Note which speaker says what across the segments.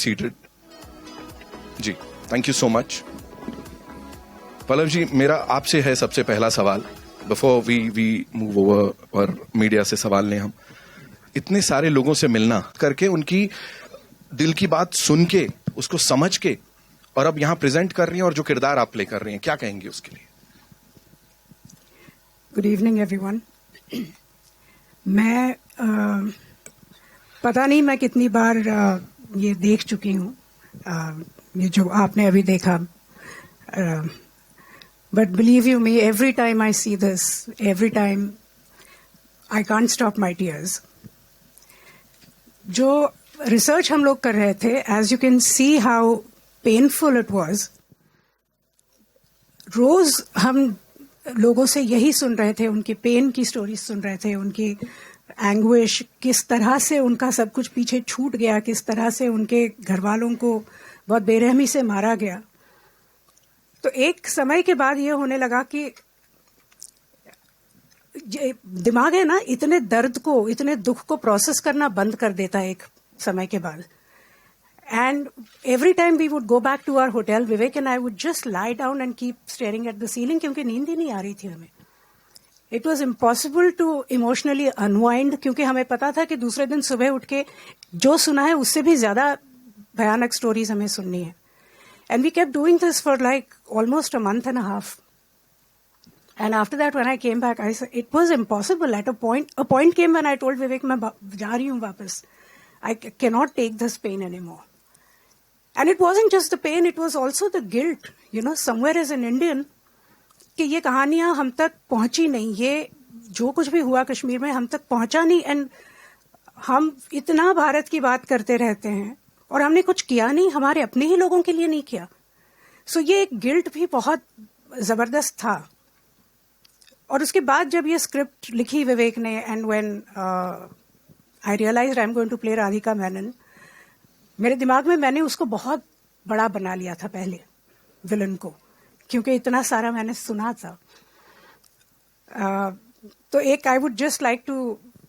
Speaker 1: Seated. जी, thank you so much. Pallav ji, मेरा आपसे है सबसे पहला सवाल. बिफोर वी मूव ओवर और मीडिया से सवाल लें हम. इतने सारे लोगों से मिलना करके, उनकी दिल की बात सुन के, उसको समझ के, और अब यहां प्रेजेंट कर रही हैं और जो किरदार आप प्ले कर रही हैं, क्या कहेंगे उसके लिए?
Speaker 2: Good evening everyone. मैं पता नहीं मैं कितनी बार ये देख चुकी हूँ, ये जो आपने अभी देखा. But believe you me, every time I see this, every time I can't stop my tears. जो रिसर्च हम लोग कर रहे थे, as you can see how painful it was. रोज हम लोगों से यही सुन रहे थे, उनकी पेन की स्टोरी सुन रहे थे, उनकी एंग्विश, किस तरह से उनका सब कुछ पीछे छूट गया, किस तरह से उनके घर वालों को बहुत बेरहमी से मारा गया. तो एक समय के बाद ये होने लगा कि दिमाग है ना, इतने दर्द को, इतने दुख को प्रोसेस करना बंद कर देता है एक समय के बाद. And every time we would go back to our hotel, Vivek and I would just lie down and keep staring at the ceiling क्योंकि नींद ही नहीं आ रही थी हमें. It was impossible to emotionally unwind क्योंकि हमें पता था कि दूसरे दिन सुबह उठ के जो सुना है उससे भी ज्यादा भयानक स्टोरीज हमें सुननी है. And we kept doing this for like almost a month and a half. And after that, when I came back, I said it was impossible. At a point came when I told Vivek, मैं जा रही हूँ वापस. I cannot take this pain anymore. And it wasn't just the pain, it was also the guilt. You know, somewhere as an Indian, कि ये कहानियां हम तक पहुंची नहीं, ये जो कुछ भी हुआ कश्मीर में हम तक पहुंचा नहीं. एंड हम इतना भारत की बात करते रहते हैं और हमने कुछ किया नहीं, हमारे अपने ही लोगों के लिए नहीं किया. सो ये एक गिल्ट भी बहुत जबरदस्त था. और उसके बाद जब ये स्क्रिप्ट लिखी विवेक ने, and when I realised I am going to play Radhika Menon, मेरे दिमाग में मैंने उसको बहुत बड़ा बना लिया था पहले, विलन को, क्योंकि इतना सारा मैंने सुना था. तो एक I would just like to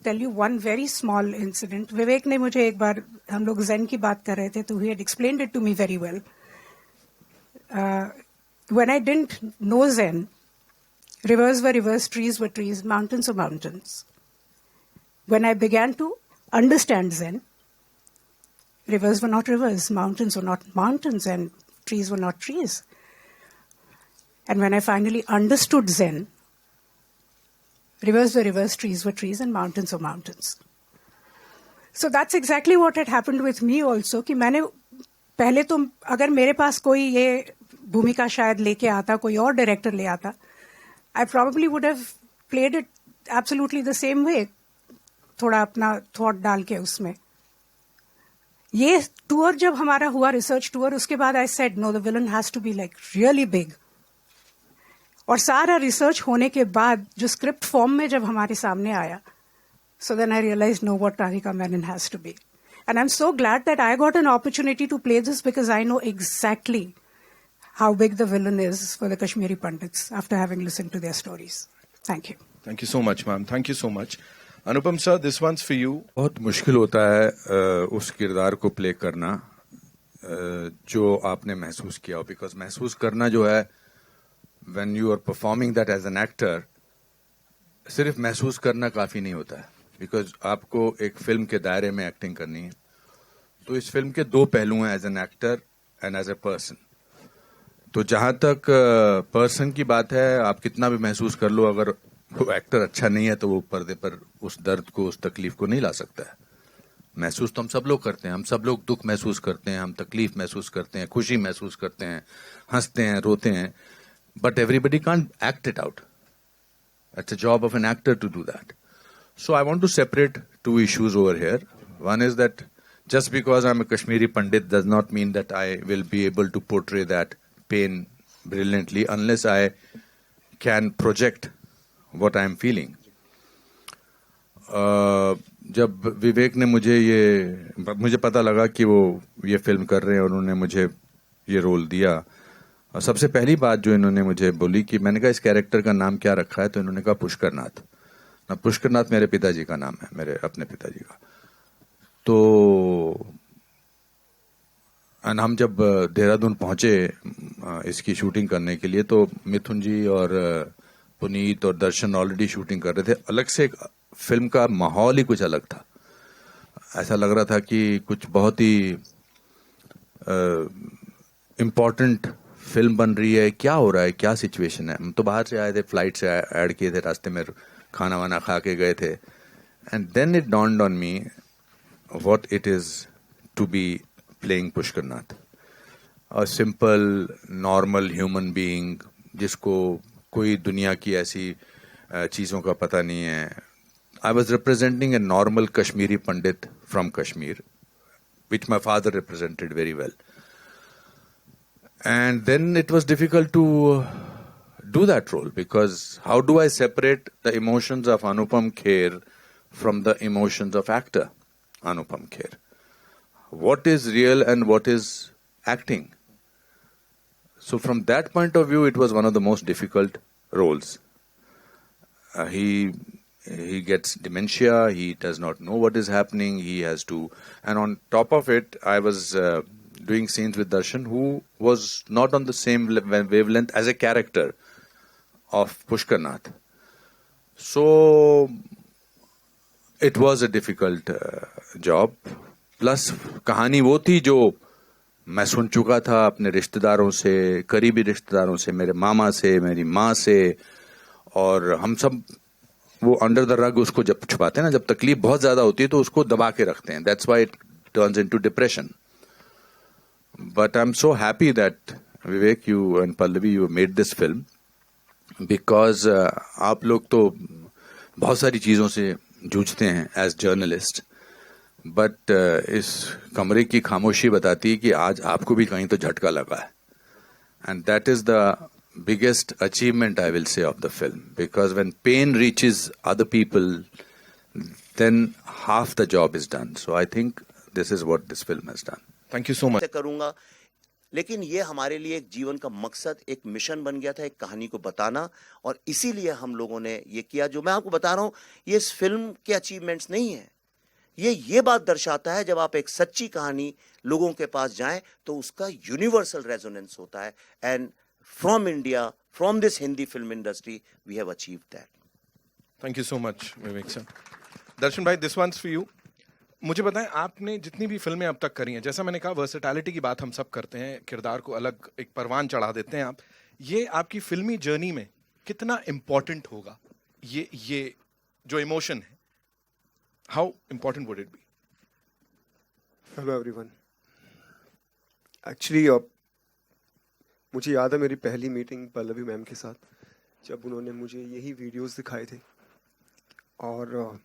Speaker 2: tell you one very small incident. Vivek ने मुझे एक बार, हम लोग ज़ेन की बात कर रहे थे, तो he had explained it to me very well. When I didn't know Zen, rivers were rivers, trees were trees, mountains were mountains. When I began to understand Zen, rivers were not rivers, mountains were not mountains, and trees were not trees. And when I finally understood Zen, rivers were rivers, trees were trees, and mountains were mountains. So that's exactly what had happened with me also, कि मैंने पहले तो, अगर मेरे पास कोई ये भूमिका शायद लेके आता, कोई और डायरेक्टर ले आता, I probably would have played it absolutely the same way. थोड़ा अपना थॉट डाल के उसमें. ये टूर जब हमारा हुआ, रिसर्च टूर, उसके बाद I said no, the villain has to be like really big. और सारा रिसर्च होने के बाद जो स्क्रिप्ट फॉर्म में जब हमारे सामने आया, so then I realized no, what Radhika Menon has to be. And I'm so glad that I got an opportunity to play this because I know exactly how big the villain is for the Kashmiri Pandits after having listened to their stories. Thank you.
Speaker 1: Thank you so much, ma'am. Thank you so much. Anupam sir, this one's for you.
Speaker 3: बहुत मुश्किल होता है उस किरदार को play करना जो आपने महसूस किया हो, बिकॉज महसूस करना जो है, when you are performing that as an actor, सिर्फ महसूस करना काफी नहीं होता है, बिकॉज आपको एक फिल्म के दायरे में एक्टिंग करनी है. तो इस फिल्म के दो पहलू हैं, as an actor and as a person. तो जहां तक पर्सन की बात है, आप कितना भी महसूस कर लो, अगर वो एक्टर अच्छा नहीं है तो वो पर्दे पर उस दर्द को, उस तकलीफ को नहीं ला सकता है. महसूस तो हम सब लोग करते हैं, हम सब लोग दुख महसूस करते हैं, हम तकलीफ महसूस करते हैं, खुशी महसूस करते हैं, हंसते हैं, रोते हैं, but everybody can't act it out. It's a job of an actor to do that. So I want to separate two issues over here. One is that just because I'm a Kashmiri Pandit does not mean that I will be able to portray that pain brilliantly unless I can project what I am feeling. जब विवेक ने मुझे पता लगा कि वो ये film कर रहे हैं और उन्होंने मुझे ये रोल दिया, और सबसे पहली बात जो इन्होंने मुझे बोली कि मैंने कहा इस कैरेक्टर का नाम क्या रखा है, तो इन्होंने कहा पुष्करनाथ. ना, पुष्करनाथ मेरे पिताजी का नाम है, मेरे अपने पिताजी का. तो एंड हम जब देहरादून पहुंचे इसकी शूटिंग करने के लिए, तो मिथुन जी और पुनीत और दर्शन ऑलरेडी शूटिंग कर रहे थे। अलग से एक फिल्म का माहौल ही कुछ अलग था। ऐसा लग रहा था कि कुछ बहुत ही इम्पोर्टेंट फिल्म बन रही है, क्या हो रहा है, क्या सिचुएशन है। हम तो बाहर से आए थे, फ्लाइट से ऐड किए थे, रास्ते में खाना वाना खा के गए थे। And then it dawned on me what it is to be playing Pushkar Nath, a simple normal human being जिसको कोई दुनिया की ऐसी चीज़ों का पता नहीं है। I was representing a normal Kashmiri Pandit from Kashmir, which my father represented very well. And then it was difficult to do that role, because how do I separate the emotions of Anupam Kher from the emotions of actor Anupam Kher? What is real and what is acting? So from that point of view, it was one of the most difficult roles. He gets dementia, he does not know what is happening, he has to, and on top of it, I was doing scenes with Darshan, who was not on the same wavelength as a character of Pushkar Nath. So it was a difficult job. Plus कहानी वो थी जो मैं सुन चुका था अपने रिश्तेदारों से, करीबी रिश्तेदारों से, मेरे मामा से, मेरी माँ से, और हम सब वो अंडर द रग उसको जब छुपाते हैं ना, जब तकलीफ बहुत ज्यादा होती है तो उसको दबा के रखते हैं। That's why it turns into depression. But I am so happy that Vivek, you and Pallavi, you made this film, because आप लोग तो बहुत सारी चीजों से जूझते हैं एज जर्नलिस्ट, बट इस कमरे की खामोशी बताती है कि आज आपको भी कहीं तो झटका लगा है। And that is the biggest achievement, I will say, of the film, because when pain reaches other people, then half the job is done. So I think this is what this film has done.
Speaker 1: Thank you so much.
Speaker 4: करूंगा, लेकिन ये हमारे लिए एक जीवन का मकसद, एक मिशन बन गया था, एक कहानी को बताना, और इसीलिए हम लोगों ने ये किया। जो मैं आपको बता रहा हूं, ये इस फिल्म के अचीवमेंट्स नहीं है, ये बात दर्शाता है जब आप एक सच्ची कहानी लोगों के पास जाएं तो उसका यूनिवर्सल रेजोनेंस होता है। And from India, from this Hindi film industry, we have achieved that.
Speaker 1: Thank you so much, Vivek sir. दर्शन भाई, this one's for you. मुझे बताएं, आपने जितनी भी फिल्में अब तक करी हैं, जैसा मैंने कहा वर्सेटैलिटी की बात हम सब करते हैं, किरदार को अलग एक परवान चढ़ा देते हैं आप, ये आपकी फिल्मी जर्नी में कितना इम्पोर्टेंट होगा? ये जो इमोशन है, how important would it be?
Speaker 5: Hello everyone. Actually मुझे याद है मेरी पहली मीटिंग पल्लवी मैम के साथ, जब उन्होंने मुझे यही वीडियोस दिखाए थे, और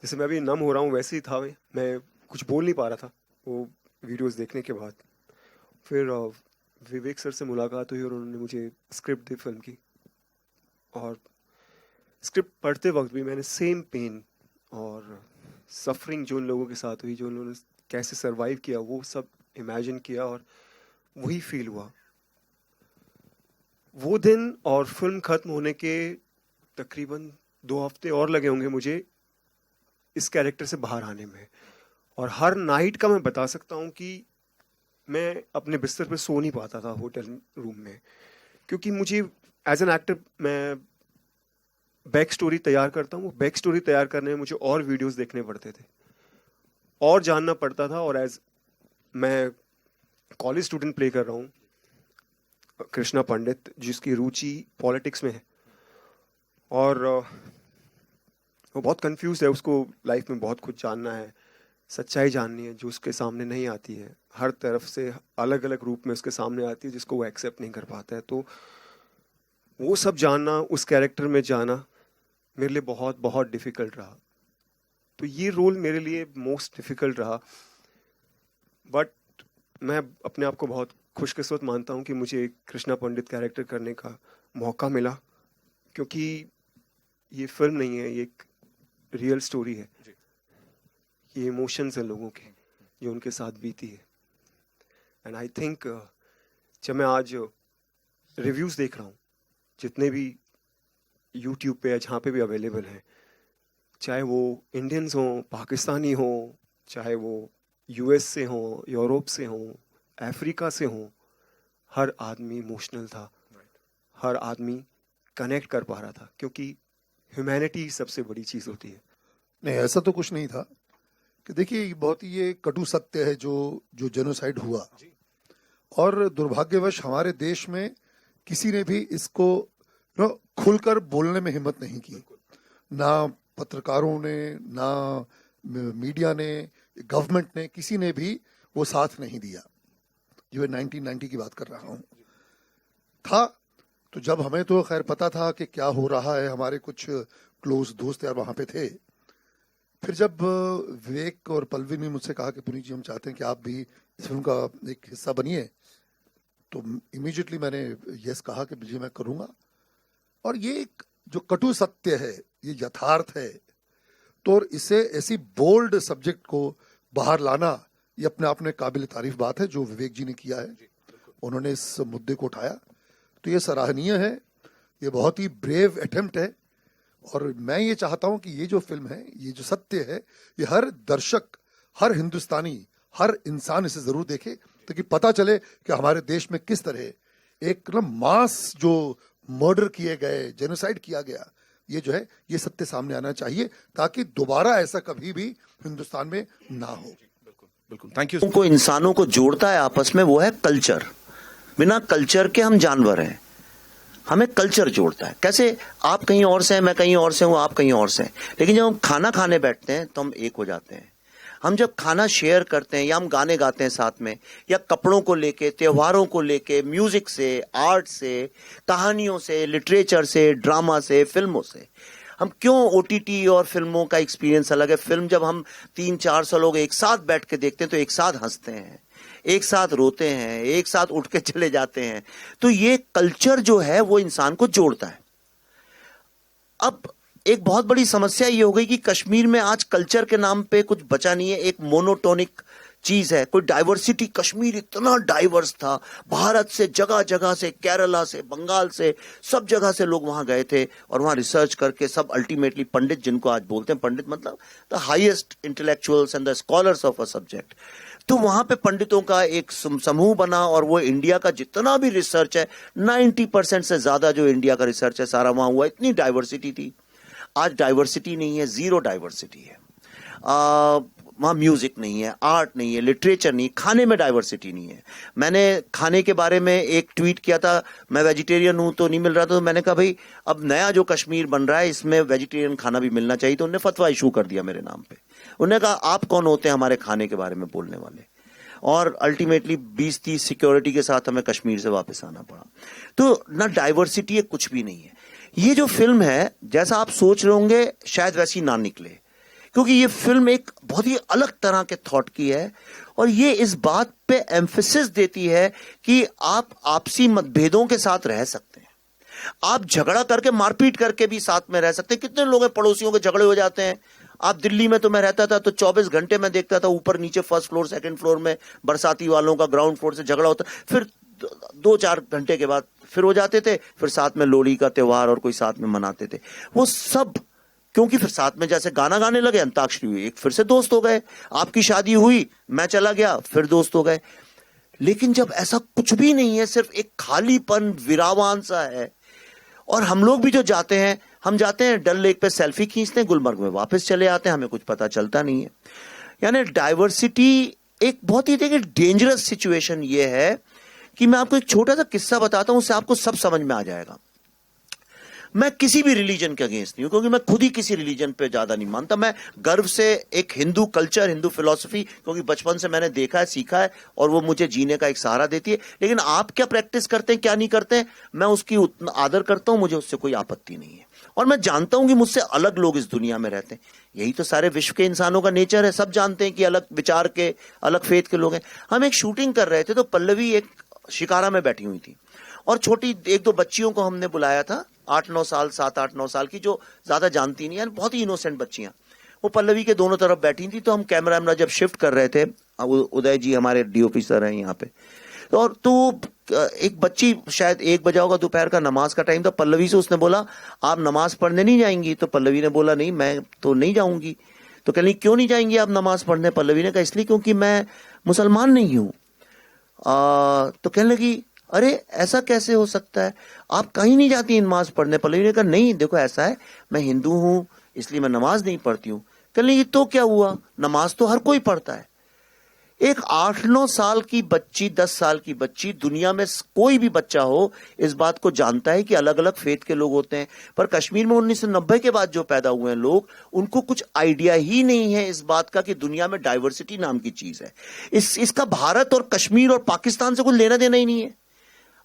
Speaker 5: जैसे मैं अभी नम हो रहा हूँ वैसे ही था, मैं कुछ बोल नहीं पा रहा था वो वीडियोस देखने के बाद। फिर विवेक सर से मुलाकात हुई और उन्होंने मुझे स्क्रिप्ट दी फिल्म की, और स्क्रिप्ट पढ़ते वक्त भी मैंने सेम पेन और सफरिंग जो उन लोगों के साथ हुई, जो उन्होंने कैसे सरवाइव किया, वो सब इमेजिन किया, और वही फील हुआ वो दिन। और फिल्म खत्म होने के तकरीबन 2 हफ्ते और लगे होंगे मुझे इस कैरेक्टर से बाहर आने में, और हर नाइट का मैं बता सकता हूँ कि मैं अपने बिस्तर पे सो नहीं पाता था होटल रूम में, क्योंकि मुझे एज एन एक्टर मैं बैक स्टोरी तैयार करता हूँ, बैक स्टोरी तैयार करने में मुझे और वीडियोस देखने पड़ते थे और जानना पड़ता था। और एज मैं कॉलेज स्टूडेंट प्ले कर रहा हूँ कृष्णा पंडित, जिसकी रुचि पॉलिटिक्स में है, और वो बहुत कंफ्यूज है, उसको लाइफ में बहुत कुछ जानना है, सच्चाई जाननी है जो उसके सामने नहीं आती है, हर तरफ से अलग अलग रूप में उसके सामने आती है जिसको वो एक्सेप्ट नहीं कर पाता है। तो वो सब जानना, उस कैरेक्टर में जाना मेरे लिए बहुत बहुत डिफ़िकल्ट रहा। तो ये रोल मेरे लिए मोस्ट डिफ़िकल्ट रहा, बट मैं अपने आप को बहुत खुशकिस्मत मानता हूँ कि मुझे कृष्णा पंडित कैरेक्टर करने का मौका मिला, क्योंकि ये फिल्म नहीं है, ये एक रियल स्टोरी है, ये इमोशंस हैं लोगों के जो उनके साथ बीती है। एंड आई थिंक जब मैं आज रिव्यूज़ देख रहा हूँ जितने भी यूट्यूब पे या जहाँ पे भी अवेलेबल हैं, चाहे वो इंडियंस हों, पाकिस्तानी हों, चाहे वो यूएस से हों, यूरोप से हों, अफ्रीका से हों, हर आदमी इमोशनल था, हर आदमी कनेक्ट कर पा रहा था, क्योंकि ह्यूमैनिटी सबसे बड़ी चीज़ होती है।
Speaker 6: नहीं, ऐसा तो कुछ नहीं था कि देखिए बहुत ही ये कटु सत्य है जो जेनोसाइड हुआ, और दुर्भाग्यवश हमारे देश में किसी ने भी इसको खुलकर बोलने में हिम्मत नहीं की, ना पत्रकारों ने, ना मीडिया ने, गवर्नमेंट ने, किसी ने भी वो साथ नहीं दिया। जो 1990 की बात कर रहा हूँ था, तो जब हमें तो खैर पता था कि क्या हो रहा है, हमारे कुछ क्लोज दोस्त यार वहाँ पे थे। फिर जब विवेक और पल्लवी ने मुझसे कहा कि पुनीत जी हम चाहते हैं कि आप भी इस फिल्म का एक हिस्सा बनिए, तो इमीडिएटली मैंने यस कहा कि जी मैं करूँगा। और ये एक जो कटु सत्य है, ये यथार्थ है, तो इसे ऐसी बोल्ड सब्जेक्ट को बाहर लाना ये अपने आप में काबिल तारीफ बात है जो विवेक जी ने किया है। उन्होंने इस मुद्दे को उठाया, तो ये सराहनीय है, ये बहुत ही ब्रेव अटेम्प्ट है। और मैं ये चाहता हूं कि ये जो फिल्म है, ये जो सत्य है, ये हर दर्शक, हर हिंदुस्तानी, हर इंसान इसे जरूर देखे, ताकि पता चले कि हमारे देश में किस तरह एक मास जो मर्डर किए गए, जेनोसाइड किया गया, ये जो है ये सत्य सामने आना चाहिए, ताकि दोबारा ऐसा कभी भी हिंदुस्तान में ना हो।
Speaker 1: बिल्कुल, थैंक यू।
Speaker 4: को इंसानों को जोड़ता है आपस में, वो है कल्चर। बिना कल्चर के हम जानवर हैं, हमें कल्चर जोड़ता है। कैसे आप कहीं और से हैं, मैं कहीं और से हूं, आप कहीं और से हैं, लेकिन जब हम खाना खाने बैठते हैं तो हम एक हो जाते हैं। हम जब खाना शेयर करते हैं या हम गाने गाते हैं साथ में, या कपड़ों को लेके, त्योहारों को लेके, म्यूजिक से, आर्ट से, कहानियों से, लिटरेचर से, ड्रामा से, फिल्मों से, हम क्यों ओटीटी और फिल्मों का एक्सपीरियंस अलग है। फिल्म जब हम 300-400 लोग एक साथ बैठ के देखते हैं तो एक साथ हंसते हैं, एक साथ रोते हैं, एक साथ उठ के चले जाते हैं। तो ये कल्चर जो है वो इंसान को जोड़ता है। अब एक बहुत बड़ी समस्या ये हो गई कि कश्मीर में आज कल्चर के नाम पे कुछ बचा नहीं है, एक मोनोटोनिक चीज है, कोई डाइवर्सिटी। कश्मीर इतना डाइवर्स था, भारत से जगह जगह से, केरला से, बंगाल से, सब जगह से लोग वहां गए थे और वहां रिसर्च करके सब अल्टीमेटली पंडित, जिनको आज बोलते हैं पंडित मतलब the highest intellectuals and the scholars of a subject, तो वहां पे पंडितों का एक समूह बना और वो इंडिया का जितना भी रिसर्च है, 90% से ज्यादा जो इंडिया का रिसर्च है सारा वहां हुआ। इतनी डाइवर्सिटी थी। आज डाइवर्सिटी नहीं है, जीरो डाइवर्सिटी है। वहां म्यूजिक नहीं है, आर्ट नहीं है, लिटरेचर नहीं, खाने में डाइवर्सिटी नहीं है। मैंने खाने के बारे में एक ट्वीट किया था, मैं वेजिटेरियन हूं तो नहीं मिल रहा था, तो मैंने कहा भाई अब नया जो कश्मीर बन रहा है इसमें वेजिटेरियन खाना भी मिलना चाहिए। तो उन्होंने फतवा इशू कर दिया मेरे नाम पे। उन्होंने कहा आप कौन होते हैं हमारे खाने के बारे में बोलने वाले। और अल्टीमेटली 20-30 सिक्योरिटी के साथ हमें कश्मीर से वापस आना पड़ा। तो ना डाइवर्सिटी है, कुछ भी नहीं है। ये जो फिल्म है, जैसा आप सोच रहे होंगे शायद वैसी ना निकले, क्योंकि ये फिल्म एक बहुत ही अलग तरह के थॉट की है और ये इस बात पे एम्फेसिस देती है कि आप आपसी मतभेदों के साथ रह सकते हैं, आप झगड़ा करके, मारपीट करके भी साथ में रह सकते हैं। कितने लोग हैं पड़ोसियों के झगड़े हो जाते हैं। आप दिल्ली में तो मैं रहता था तो 24 घंटे में देखता था ऊपर नीचे, फर्स्ट फ्लोर सेकंड फ्लोर में बरसाती वालों का ग्राउंड फ्लोर से झगड़ा होता, फिर 2-4 घंटे के बाद फिर हो जाते थे, फिर साथ में लोहड़ी का त्योहार और कोई साथ में मनाते थे। वो सब क्योंकि फिर साथ में जैसे गाना गाने लगे, अंताक्षरी हुई, एक फिर से दोस्त हो गए। आपकी शादी हुई, मैं चला गया, फिर दोस्त हो गए। लेकिन जब ऐसा कुछ भी नहीं है, सिर्फ एक खालीपन, विरावान सा है, और हम लोग भी जो जाते हैं, हम जाते हैं डल लेक पे सेल्फी खींचते हैं, गुलमर्ग में वापस चले आते हैं, हमें कुछ पता चलता नहीं है। यानी डाइवर्सिटी एक बहुत ही देखिए डेंजरस सिचुएशन ये है कि मैं आपको एक छोटा सा किस्सा बताता हूं, उससे आपको सब समझ में आ जाएगा। मैं किसी भी रिलीजन के अगेंस्ट नहीं हूं, क्योंकि मैं खुद ही किसी रिलीजन पे ज्यादा नहीं मानता। मैं गर्व से एक हिंदू कल्चर, हिंदू फिलॉसफी, क्योंकि बचपन से मैंने देखा है, सीखा है, और वो मुझे जीने का एक सहारा देती है। लेकिन आप क्या प्रैक्टिस करते हैं, क्या नहीं करते हैं, मैं उसकी उतना आदर करता हूं, मुझे उससे कोई आपत्ति नहीं है। और मैं जानता हूं कि मुझसे अलग लोग इस दुनिया में रहते हैं। यही तो सारे विश्व के इंसानों का नेचर है। सब जानते हैं कि अलग विचार के, अलग फेथ के लोग हैं। हम एक शूटिंग कर रहे थे तो पल्लवी एक शिकारा में बैठी हुई थी और छोटी 1-2 बच्चियों को हमने बुलाया था, 8-9 साल, 7-8-9 साल की, जो ज्यादा जानती नहीं है, बहुत ही इनोसेंट बच्चियां। वो पल्लवी के दोनों तरफ बैठी थी। तो हम कैमरा जब शिफ्ट कर रहे थे, उदय जी हमारे डीओपी सर हैं यहाँ पे, और तो एक बच्ची, शायद 1 बजा होगा, दोपहर का नमाज का टाइम था, पल्लवी से उसने बोला आप नमाज पढ़ने नहीं जाएंगी? तो पल्लवी ने बोला नहीं, मैं तो नहीं जाऊंगी। तो कह रही क्यों नहीं जाएंगी आप नमाज पढ़ने? पल्लवी ने कहा इसलिए क्योंकि मैं मुसलमान नहीं हूं। तो कहने लगी अरे ऐसा कैसे हो सकता है, आप कहीं नहीं जाती नमाज पढ़ने? पल्लवी ने कहा नहीं देखो ऐसा है, मैं हिंदू हूं इसलिए मैं नमाज नहीं पढ़ती हूं। कहने लगी तो क्या हुआ, नमाज तो हर कोई पढ़ता है। एक 8-9 साल की बच्ची, 10 साल की बच्ची, दुनिया में कोई भी बच्चा हो इस बात को जानता है कि अलग अलग फेथ के लोग होते हैं। पर कश्मीर में 1990 के बाद जो पैदा हुए हैं लोग, उनको कुछ आइडिया ही नहीं है इस बात का कि दुनिया में डाइवर्सिटी नाम की चीज है। इसका भारत और कश्मीर और पाकिस्तान से कुछ लेना देना ही नहीं है।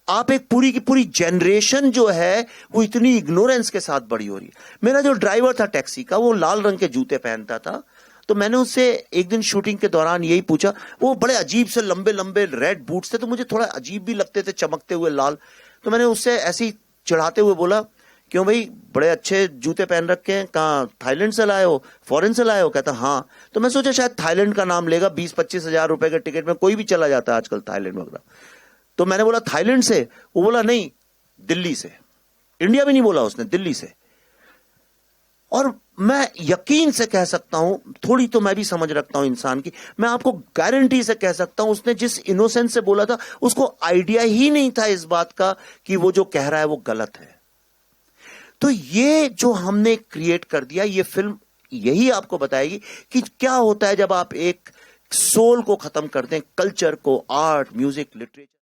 Speaker 4: आप एक पूरी की पूरी जनरेशन जो है वो इतनी इग्नोरेंस के साथ बड़ी हो रही है। मेरा जो ड्राइवर था टैक्सी का, वो लाल रंग के जूते पहनता था, तो मैंने उससे एक दिन शूटिंग के दौरान यही पूछा। वो बड़े अजीब से लंबे लंबे रेड बूट्स थे, तो मुझे थोड़ा अजीब भी लगते थे, चमकते हुए लाल। तो मैंने उससे ऐसे ही चिढ़ाते हुए बोला, क्यों भाई बड़े अच्छे जूते पहन रखे हैं, कहाँ थाईलैंड से लाए हो, फॉरेन से लाए हो? कहता हाँ। तो मैं सोचा शायद थाईलैंड का नाम लेगा, 20-25 हजार रुपए के टिकट में कोई भी चला जाता है आजकल थाईलैंड वगैरह। तो मैंने बोला थाईलैंड से? वो बोला नहीं दिल्ली से। इंडिया भी नहीं बोला उसने, दिल्ली से। और मैं यकीन से कह सकता हूं, थोड़ी तो मैं भी समझ रखता हूं इंसान की, मैं आपको गारंटी से कह सकता हूं उसने जिस इनोसेंस से बोला था उसको आइडिया ही नहीं था इस बात का कि वो जो कह रहा है वो गलत है। तो ये जो हमने क्रिएट कर दिया, ये फिल्म यही आपको बताएगी कि क्या होता है जब आप एक सोल को खत्म कर दें, कल्चर को, आर्ट, म्यूजिक, लिटरेचर।